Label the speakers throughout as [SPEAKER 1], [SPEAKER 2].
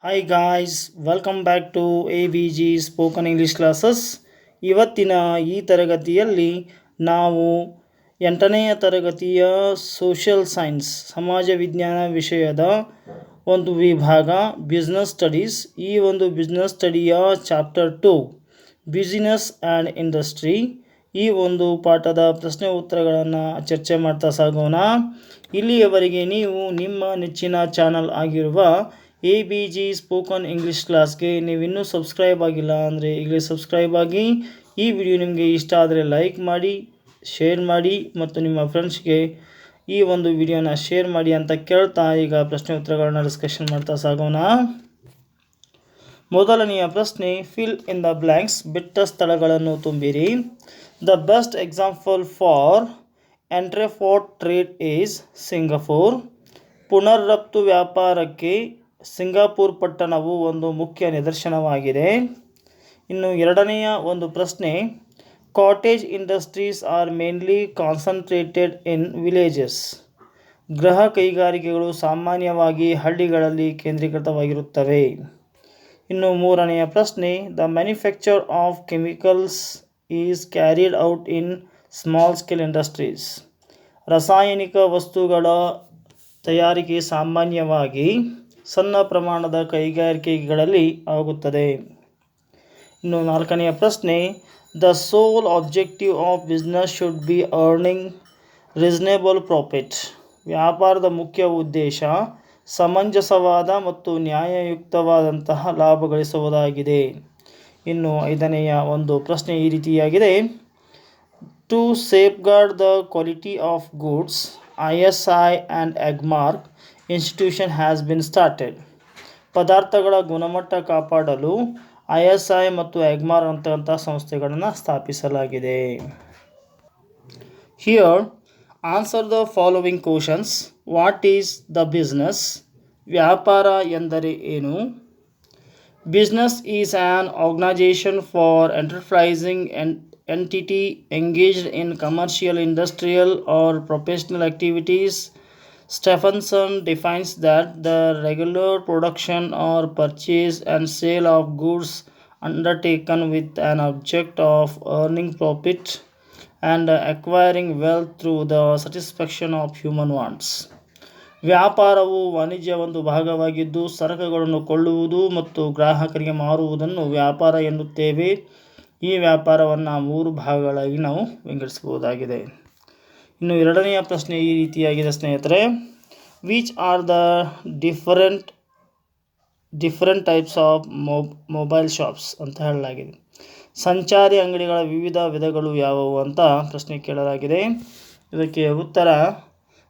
[SPEAKER 1] Hi guys, welcome back to ABG spoken English classes. ಇವತ್ತಿನ ಈ ತರಗತಿಯಲ್ಲಿ ನಾವು 8ನೆಯ ತರಗತಿಯ ಸೋಷಿಯಲ್ ಸೈನ್ಸ್ ಸಮಾಜ ವಿಜ್ಞಾನ ವಿಷಯದ ಒಂದು ವಿಭಾಗ ಬಿಸ್ನೆಸ್ ಸ್ಟಡೀಸ್. ಈ ಒಂದು ಬಿಸ್ನೆಸ್ ಸ್ಟಡಿಯ Chapter-2 ಬಿಸಿನೆಸ್ ಆ್ಯಂಡ್ ಇಂಡಸ್ಟ್ರಿ ಈ ಒಂದು ಪಾಠದ ಪ್ರಶ್ನೆ ಉತ್ತರಗಳನ್ನು ಚರ್ಚೆ ಮಾಡ್ತಾ ಸಾಗೋಣ. ಇಲ್ಲಿಯವರೆಗೆ ನೀವು ನಿಮ್ಮ ನೆಚ್ಚಿನ ಚಾನಲ್ ಆಗಿರುವ ABG ಸ್ಪೋಕನ್ ಇಂಗ್ಲೀಷ್ ಕ್ಲಾಸ್ಗೆ ನೀವಿನ್ನೂ ಸಬ್ಸ್ಕ್ರೈಬ್ ಆಗಿಲ್ಲ ಅಂದರೆ ಈಗಲೇ ಸಬ್ಸ್ಕ್ರೈಬ್ ಆಗಿ. ಈ ವಿಡಿಯೋ ನಿಮಗೆ ಇಷ್ಟ ಆದರೆ ಲೈಕ್ ಮಾಡಿ, ಶೇರ್ ಮಾಡಿ ಮತ್ತು ನಿಮ್ಮ ಫ್ರೆಂಡ್ಸ್ಗೆ ಈ ಒಂದು ವಿಡಿಯೋನ ಶೇರ್ ಮಾಡಿ ಅಂತ ಕೇಳ್ತಾ ಈಗ ಪ್ರಶ್ನೆ ಉತ್ತರಗಳನ್ನ ಡಿಸ್ಕಷನ್ ಮಾಡ್ತಾ ಸಾಗೋಣ. ಮೊದಲನೆಯ ಪ್ರಶ್ನೆ, ಫಿಲ್ ಇನ್ ದ ಬ್ಲ್ಯಾಂಕ್ಸ್, ಬಿಟ್ಟ ಸ್ಥಳಗಳನ್ನು ತುಂಬಿರಿ. The best example for entrepot trade is Singapore. ಪುನರ್ರಫ್ತು ವ್ಯಾಪಾರಕ್ಕೆ ಸಿಂಗಾಪುರ್ ಪಟ್ಟಣವು ಒಂದು ಮುಖ್ಯ ನಿದರ್ಶನವಾಗಿದೆ. ಇನ್ನು ಎರಡನೆಯ ಒಂದು ಪ್ರಶ್ನೆ, cottage industries are mainly concentrated in villages. ಗೃಹ ಕೈಗಾರಿಕೆಗಳು ಸಾಮಾನ್ಯವಾಗಿ ಹಳ್ಳಿಗಳಲ್ಲಿ ಕೇಂದ್ರೀಕೃತವಾಗಿರುತ್ತವೆ. ಇನ್ನು ಮೂರನೆಯ ಪ್ರಶ್ನೆ, the manufacture of chemicals is carried out in small scale industries. ರಾಸಾಯನಿಕ ವಸ್ತುಗಳ ತಯಾರಿಕೆ ಸಾಮಾನ್ಯವಾಗಿ ಸಣ್ಣ ಪ್ರಮಾಣದ ಕೈಗಾರಿಕೆಗಳಲ್ಲಿ ಆಗುತ್ತದೆ. ಇನ್ನು ನಾಲ್ಕನೆಯ ಪ್ರಶ್ನೆ, the sole objective of business should be earning reasonable profit. ವ್ಯಾಪಾರದ ಮುಖ್ಯ ಉದ್ದೇಶ ಸಮಂಜಸವಾದ ಮತ್ತು ನ್ಯಾಯಯುಕ್ತವಾದಂತಹ ಲಾಭ ಗಳಿಸುವುದಾಗಿದೆ. ಇನ್ನು ಐದನೆಯ ಒಂದು ಪ್ರಶ್ನೆ ಈ ರೀತಿಯಾಗಿದೆ, to safeguard the quality of goods ISI and Agmark institution has been started. ಪದಾರ್ಥಗಳ ಗುಣಮಟ್ಟ ಕಾಪಾಡಲು ISI ಮತ್ತು ಎಗ್ಮಾರ್ಕ್ ಅಂತಂಥ ಸಂಸ್ಥೆಗಳನ್ನು ಸ್ಥಾಪಿಸಲಾಗಿದೆ. Here answer the following questions. What is the business? ವ್ಯಾಪಾರ ಎಂದರೆ ಏನು? Business is an organisation for enterprising entity engaged in commercial, industrial or professional activities. Stephenson defines that the regular production or purchase and sale of goods undertaken with an object of earning profit and acquiring wealth through the satisfaction of human wants. ವ್ಯಾಪಾರವು ವಾಣಿಜ್ಯ ಒಂದು ಭಾಗವಾಗಿದ್ದು ಸರಕುಗಳನ್ನು ಕೊಳ್ಳುವುದು ಮತ್ತು ಗ್ರಾಹಕರಿಗೆ ಮಾರುವುದನ್ನು ವ್ಯಾಪಾರ ಎನ್ನುತ್ತೇವೆ. ಈ ವ್ಯಾಪಾರವನ್ನು 3 ಭಾಗಗಳಾಗಿ ನಾವು ವಿಂಗಡಿಸಬಹುದಾಗಿದೆ. ಇನ್ನು ಎರಡನೆಯ ಪ್ರಶ್ನೆ ಈ ರೀತಿಯಾಗಿದೆ ಸ್ನೇಹಿತರೆ, which are the different types of mobile shops ಅಂತ ಹೇಳಲಾಗಿದೆ. ಸಂಚಾರಿ ಅಂಗಡಿಗಳ ವಿವಿಧ ವಿಧಗಳು ಯಾವುವು ಅಂತ ಪ್ರಶ್ನೆ ಕೇಳಲಾಗಿದೆ. ಇದಕ್ಕೆ ಉತ್ತರ,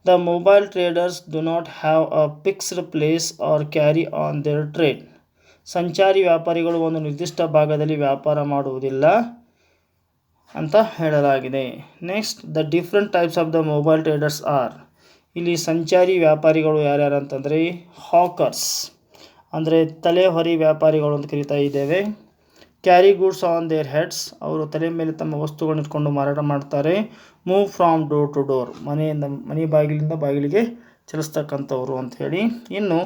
[SPEAKER 1] the mobile traders do not have a fixed place or carry on their trade. ಸಂಚಾರಿ ವ್ಯಾಪಾರಿಗಳು ಒಂದು ನಿರ್ದಿಷ್ಟ ಭಾಗದಲ್ಲಿ ವ್ಯಾಪಾರ ಮಾಡುವುದಿಲ್ಲ ಅಂತ ಹೇಳಲಾಗಿದೆ. Next, the different types of the mobile traders are. ಇಲ್ಲಿ ಸಂಚಾರಿ ವ್ಯಾಪಾರಿಗಳು ಯಾರ್ಯಾರು ಅಂತಂದರೆ ಹಾಕರ್ಸ್ ಅಂದರೆ ತಲೆಹೊರಿ ವ್ಯಾಪಾರಿಗಳು ಅಂತ ಕರಿತಾ ಇದ್ದೇವೆ. Carry goods on their heads, ಅವರು ತಲೆ ಮೇಲೆ ತಮ್ಮ ವಸ್ತುಗಳನ್ನು ಇಟ್ಕೊಂಡು ಮಾರಾಟ ಮಾಡ್ತಾರೆ. Move from door to door, ಮನೆ ಬಾಗಿಲಿಂದ ಬಾಗಿಲಿಗೆ ಚಲಿಸ್ತಕ್ಕಂಥವ್ರು ಅಂಥೇಳಿ. ಇನ್ನು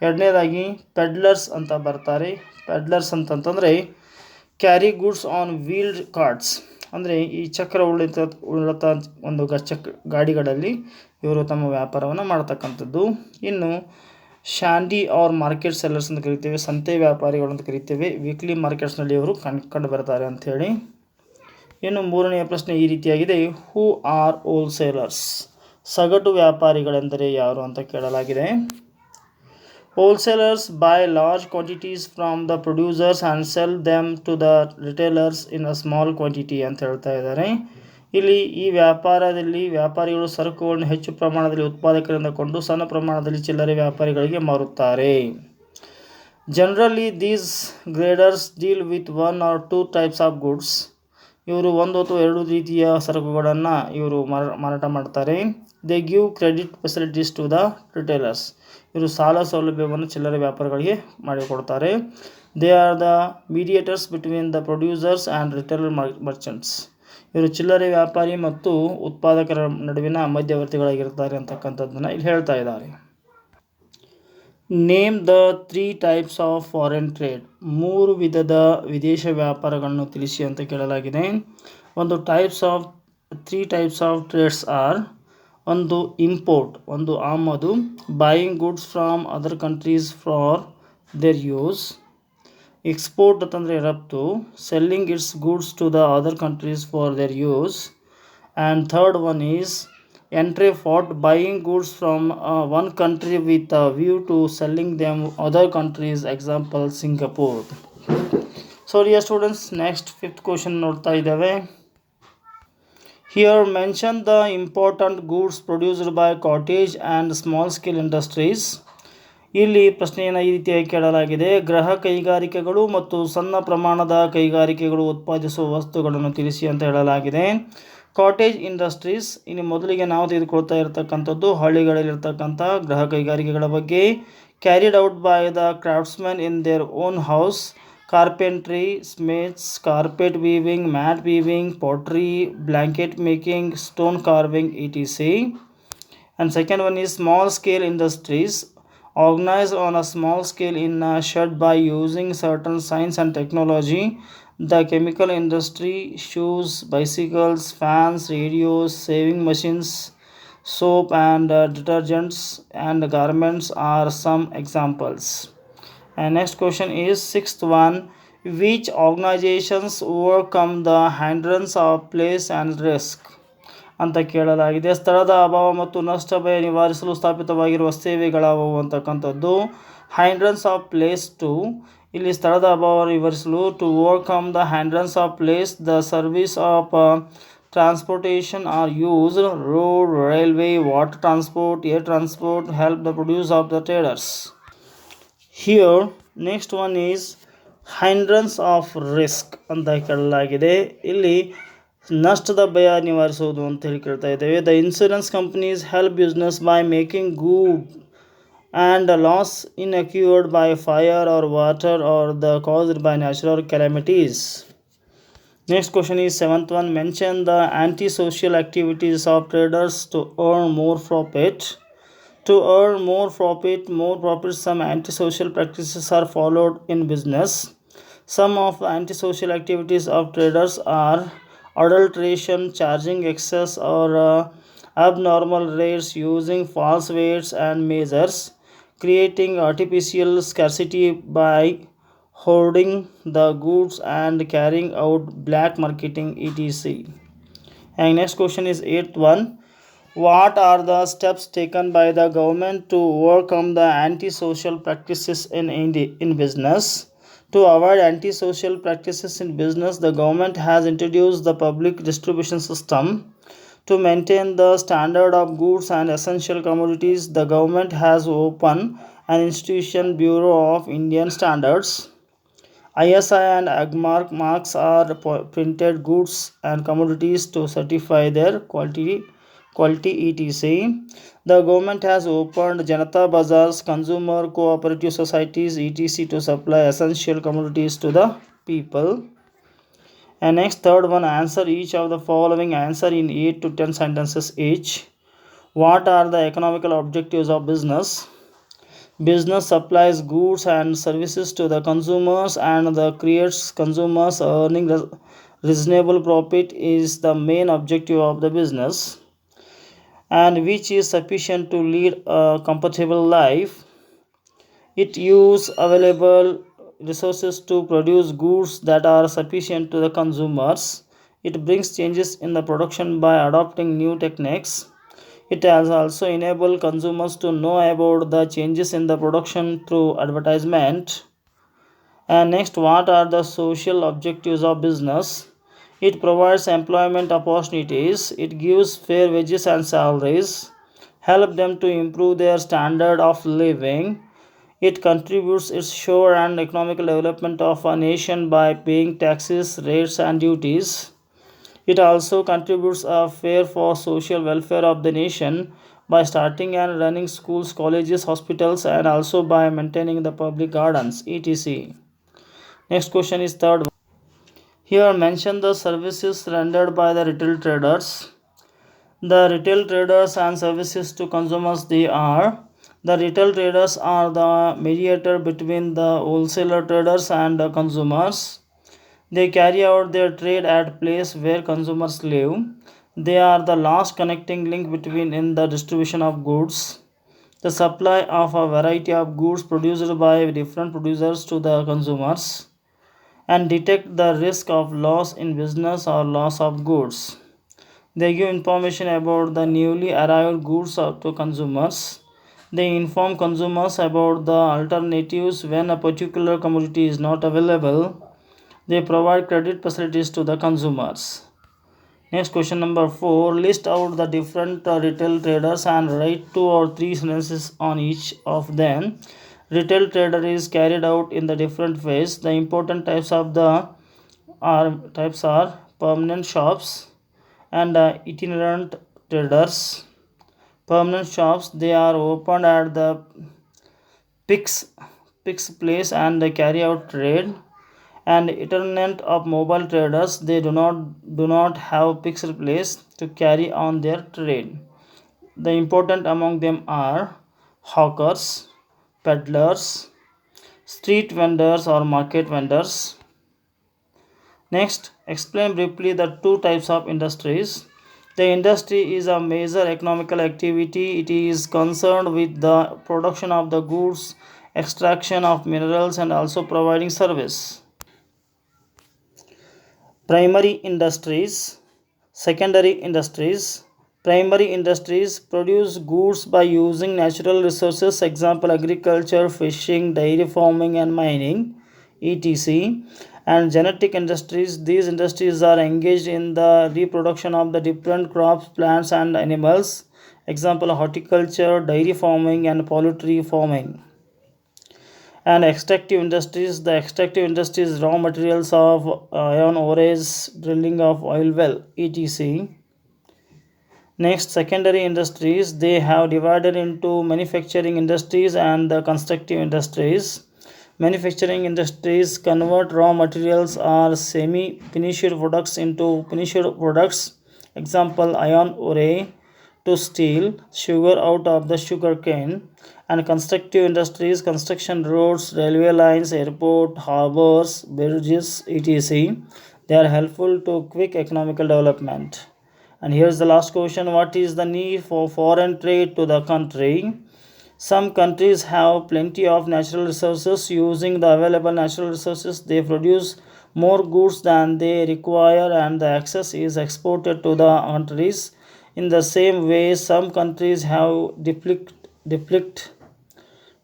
[SPEAKER 1] ಎರಡನೇದಾಗಿ ಪೆಡ್ಲರ್ಸ್ ಅಂತ ಬರ್ತಾರೆ. ಪೆಡ್ಲರ್ಸ್ ಅಂತಂತಂದರೆ carry goods on wheeled carts, ಅಂದರೆ ಈ ಚಕ್ರ ಉಳಿತ ಒಂದು ಗಾಡಿಗಳಲ್ಲಿ ಇವರು ತಮ್ಮ ವ್ಯಾಪಾರವನ್ನು ಮಾಡ್ತಕ್ಕಂಥದ್ದು. ಇನ್ನು ಶಾಂಡಿ ಆರ್ ಮಾರ್ಕೆಟ್ ಸೆಲ್ಲರ್ಸ್ ಅಂತ ಕರಿತೇವೆ, ಸಂತೆ ವ್ಯಾಪಾರಿಗಳು ಅಂತ ಕರಿತೇವೆ. ವೀಕ್ಲಿ ಮಾರ್ಕೆಟ್ಸ್ನಲ್ಲಿ ಇವರು ಕಂಡು ಬರ್ತಾರೆ ಅಂಥೇಳಿ. ಇನ್ನು ಮೂರನೆಯ ಪ್ರಶ್ನೆ ಈ ರೀತಿಯಾಗಿದೆ, ಹೂ ಆರ್ ಹೋಲ್ಸೇಲರ್ಸ್. ಸಗಟು ವ್ಯಾಪಾರಿಗಳೆಂದರೆ ಯಾರು ಅಂತ ಕೇಳಲಾಗಿದೆ. Wholesalers buy large quantities from the producers and sell them to the retailers in a small quantity ಅಂತ ಹೇಳ್ತಾ ಇದ್ದಾರೆ. ಇಲ್ಲಿ ಈ ವ್ಯಾಪಾರದಲ್ಲಿ ವ್ಯಾಪಾರಿಗಳು ಸರಕುಗಳನ್ನು ಹೆಚ್ಚು ಪ್ರಮಾಣದಲ್ಲಿ ಉತ್ಪಾದಕರಿಂದ ಕೊಂಡು ಸಣ್ಣ ಪ್ರಮಾಣದಲ್ಲಿ ಚಿಲ್ಲರೆ ವ್ಯಾಪಾರಿಗಳಿಗೆ ಮಾರುತ್ತಾರೆ. Generally these traders deal with 1 or 2 types of goods. ಇವರು 1 ಅಥವಾ 2 ರೀತಿಯ ಸರಕುಗಳನ್ನು ಇವರು ಮಾರಾಟ ಮಾಡ್ತಾರೆ. They give credit facilities to the retailers. ಇವರು ಸಾಲ ಸೌಲಭ್ಯವನ್ನು ಚಿಲ್ಲರೆ ವ್ಯಾಪಾರಿಗಳಿಗೆ ಮಾಡಿಕೊಡ್ತಾರೆ. They are the mediators between the producers and retailer merchants. ಇವರು ಚಿಲ್ಲರೆ ವ್ಯಾಪಾರಿ ಮತ್ತು ಉತ್ಪಾದಕರ ನಡುವಿನ ಮಧ್ಯವರ್ತಿಗಳಾಗಿರ್ತಾರೆ ಅಂತಕ್ಕಂಥದ್ದನ್ನು ಇಲ್ಲಿ ಹೇಳ್ತಾ ಇದ್ದಾರೆ. Name the three types of foreign trade. ಮೂರು ವಿಧದ ವಿದೇಶ ವ್ಯಾಪಾರಗಳನ್ನು ತಿಳಿಸಿ ಅಂತ ಕೇಳಲಾಗಿದೆ. ಒಂದು three types of trades are: ಒಂದು ಇಂಪೋರ್ಟ್, ಒಂದು ಆಮದು, buying goods from other countries for their use. Export ಅಂತಂದರೆ ರಫ್ತು, selling its goods to the other countries for their use. And third one is entrepot, buying goods from one country with a view to selling them other countries, example Singapore. So dear students, next fifth question ನೋಡ್ತಾ ಇದ್ದೇವೆ. Here mention the important goods produced by cottage and small scale industries. ಇಲ್ಲಿ ಪ್ರಶ್ನೆಯನ್ನು ಈ ರೀತಿಯಾಗಿ ಕೇಳಲಾಗಿದೆ: ಗೃಹ ಕೈಗಾರಿಕೆಗಳು ಮತ್ತು ಸಣ್ಣ ಪ್ರಮಾಣದ ಕೈಗಾರಿಕೆಗಳು ಉತ್ಪಾದಿಸುವ ವಸ್ತುಗಳನ್ನು ತಿಳಿಸಿ ಅಂತ ಹೇಳಲಾಗಿದೆ. ಕಾಟೇಜ್ ಇಂಡಸ್ಟ್ರೀಸ್, ಇನ್ನು ಮೊದಲಿಗೆ ನಾವು ತೆಗೆದುಕೊಳ್ತಾ ಇರತಕ್ಕಂಥದ್ದು ಹಳ್ಳಿಗಳಲ್ಲಿರ್ತಕ್ಕಂಥ ಗೃಹ ಕೈಗಾರಿಕೆಗಳ ಬಗ್ಗೆ. Carried out by the craftsman in their own house, carpentry, Smith's, carpet weaving, mat weaving, pottery, blanket making, stone carving, etc. And second one is small scale industries, organized on a small scale in a shed by using certain science and technology. The chemical industry, shoes, bicycles, fans, radios, sewing machines, soap and detergents and garments are some examples. And next question is sixth one: which organizations overcome the hindrance of place and risk ಅಂತ ಕೇಳಲಾಗಿದೆ. ಸ್ಥಳದ ಅಭಾವ ಮತ್ತು ನಷ್ಟ ಭಯ ನಿವಾರಿಸಲು ಸ್ಥಾಪಿತವಾಗಿರುವ ಸೇವೆಗಳಾವುವು ಅಂತಕ್ಕಂಥದ್ದು. ಹೈಂಡ್ರನ್ಸ್ of place to, ಇಲ್ಲಿ ಸ್ಥಳದ ಅಭಾವವನ್ನು ವಿವರಿಸಲು. To overcome the hindrance of place, the service of transportation are used: road, railway, water transport, air transport, help the produce of the traders. Here next one is hindrance of risk ಅಂತ ಕೇಳಲಾಗಿದೆ. ಇಲ್ಲಿ ನಷ್ಟದ ಭಯ ನಿವಾರಿಸುವುದು ಅಂತ ಹೇಳಿ ಕೇಳ್ತಾ ಇದ್ದೇವೆ. The insurance companies help business by making good and loss incurred by fire or water or the caused by natural calamities. Next question is seventh one: mention the antisocial activities of traders to earn more profit. To earn more profit, some antisocial practices are followed in business. Some of the antisocial activities of traders are adulteration, charging excess or abnormal rates, using false weights and measures, creating artificial scarcity by hoarding the goods and carrying out black marketing, etc. And next question is eighth one: what are the steps taken by the government to overcome the antisocial practices in business? To avoid antisocial practices in business, the government has introduced the public distribution system. To maintain the standard of goods and essential commodities, the government has opened an institution, Bureau of Indian Standards. ISI and AGMARK marks are printed goods and commodities to certify their quality etc. The government has opened Janata Bazaars, consumer cooperative societies, etc. to supply essential commodities to the people. And next third one: answer each of the following. Answer in 8 to 10 sentences each. What are the economical objectives of business? Business supplies goods and services to the consumers and the creates consumers earning reasonable profit is the main objective of the business, and which is sufficient to lead a comfortable life. It uses available resources to produce goods that are sufficient to the consumers. It brings changes in the production by adopting new techniques. It has also enabled consumers to know about the changes in the production through advertisement. And next, what are the social objectives of business? It provides employment opportunities. It gives fair wages and salaries, help them to improve their standard of living. It contributes its share and economical development of a nation by paying taxes, rates and duties. It also contributes a fair for social welfare of the nation by starting and running schools, colleges, hospitals, and also by maintaining the public gardens, etc. Next question is third. Here mention the services rendered by the retail traders. The retail traders and services to consumers, they are The retail traders are the mediator between the wholesaler traders and the consumers. They carry out their trade at place where consumers live. They are the last connecting link between in the distribution of goods. The supply of a variety of goods produced by different producers to the consumers and detect the risk of loss in business or loss of goods. They give information about the newly arrived goods to consumers. They inform consumers about the alternatives when a particular commodity is not available. They provide credit facilities to the consumers. Next, question number 4. List out the different retail traders and write 2 or 3 sentences on each of them. Retail trader is carried out in the different ways. The important types of the are permanent shops and itinerant traders. Permanent shops, they are opened at the fixed place and they carry out trade. And itinerant of mobile traders, they do not have fixed place to carry on their trade. The important among them are hawkers, peddlers, street vendors or market vendors. Next, explain briefly the two types of industries. The industry is a major economical activity. It is concerned with the production of the goods, extraction of minerals, and also providing service. Primary industries, secondary industries. Primary industries produce goods by using natural resources, example agriculture, fishing, dairy farming, and mining, etc. And genetic industries, these industries are engaged in the reproduction of the different crops, plants, and animals, example horticulture, dairy farming, and poultry farming. And extractive industries, the extractive industries raw materials of iron ores, drilling of oil well, etc. Next, secondary industries, they have divided into manufacturing industries and the constructive industries. Manufacturing industries convert raw materials or semi-finished products into finished products. Example, iron ore to steel, sugar out of the sugar cane. And constructive industries, construction roads, railway lines, airport, harbors, bridges, etc. They are helpful to quick economical development. And here's the last question. What is the need for foreign trade to the country? Some countries have plenty of natural resources. Using the available natural resources, they produce more goods than they require and the excess is exported to the countries. In the same way, some countries have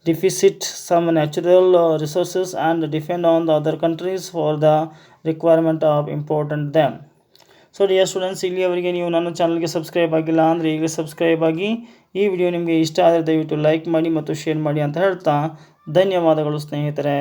[SPEAKER 1] deficit some natural resources and depend on the other countries for the requirement of important them. So dear students, ಇಲ್ಲಿಯವರೆಗೆ ನೀವು ನನ್ನ ಚಾನಲ್ಗೆ subscribe ಆಗಿಲ್ಲ ಅಂದರೆ ಈಗಲೇ subscribe ಆಗಿ. ಈ video ನಿಮಗೆ ಇಷ್ಟ ಆದರೆ ದಯವಿಟ್ಟು ಲೈಕ್ ಮಾಡಿ ಮತ್ತು ಶೇರ್ ಮಾಡಿ ಅಂತ ಹೇಳ್ತಾ ಧನ್ಯವಾದಗಳು ಸ್ನೇಹಿತರೆ.